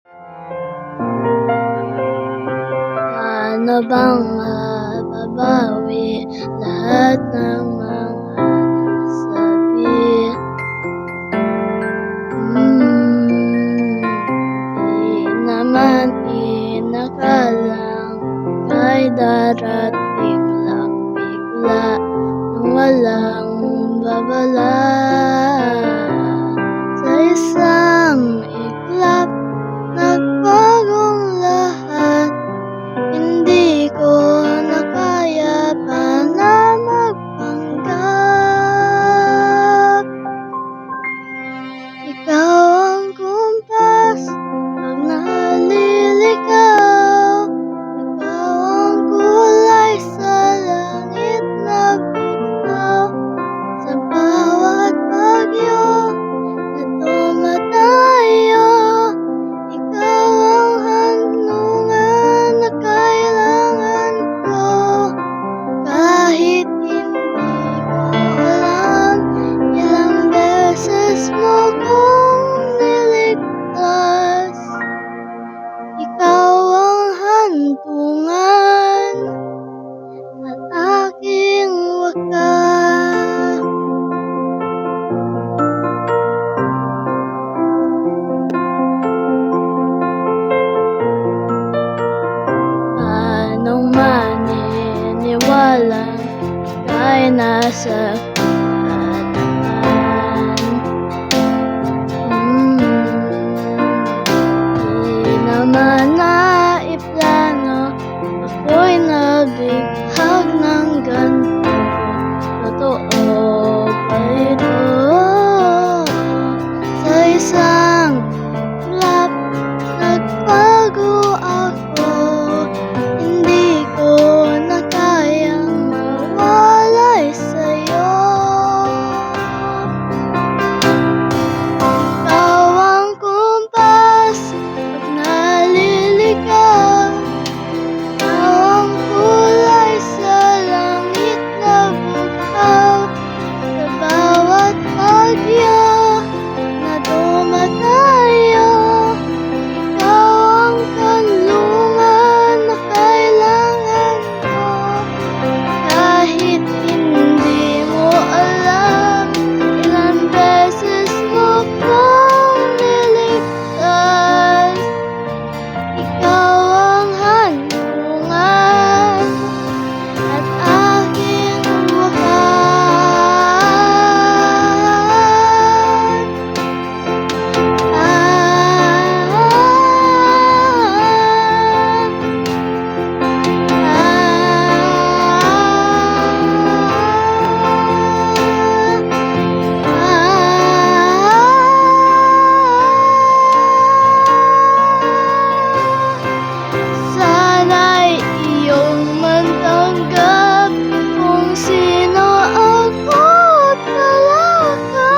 Paano bang mababawi lahat ng mga nasabi? Di naman inakalang ika'y darating lang bigla nang walang babala. Sa isang iglap, nagbagong lahat. Hindi ko na kaya pa na magpanggap. Ikaw ang kumpas pag naliligaw. Ikaw ang kulay sa langit na bughaw. Sa bawat bagyo na dumadayo, ikaw ang hantungan na kailangan ko. Kahit hindi ko alam ilang beses mo kong niligtas, ikaw ang hantungan at aking wakas. Paanong maniniwalang ika'y nasa katangan? Di naman naiplano, ako'y nabighag ng ganito. Totoo ba ito? Sa isang iglap, nagbago ako. Hindi ko na kayang mawalay sa'yo. Ikaw ang kumpas pag naliligaw. Ikaw ang kulay sa langit na bughaw. Sa bawat bagyo na dumadayo, ikaw ang kanlungan na kailangan ko. Kahit hindi mo alam ilang beses mo kong niligtas, ikaw ang hantungan at aking sana'y iyong matanggap kung sino ako talaga.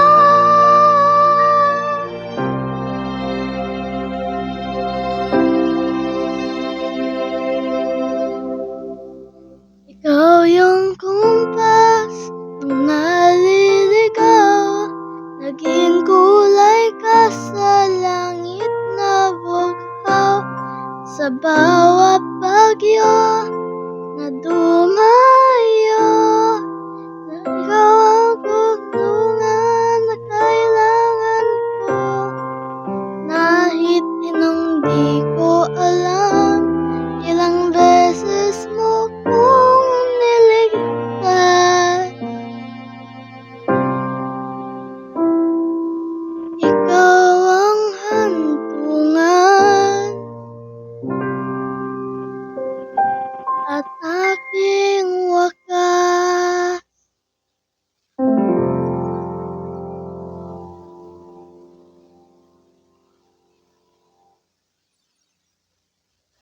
Ikaw yung kumpas nung naliligaw. Naging kulay ka sa langit na bughaw. Sa bawat bagyo na dumaan,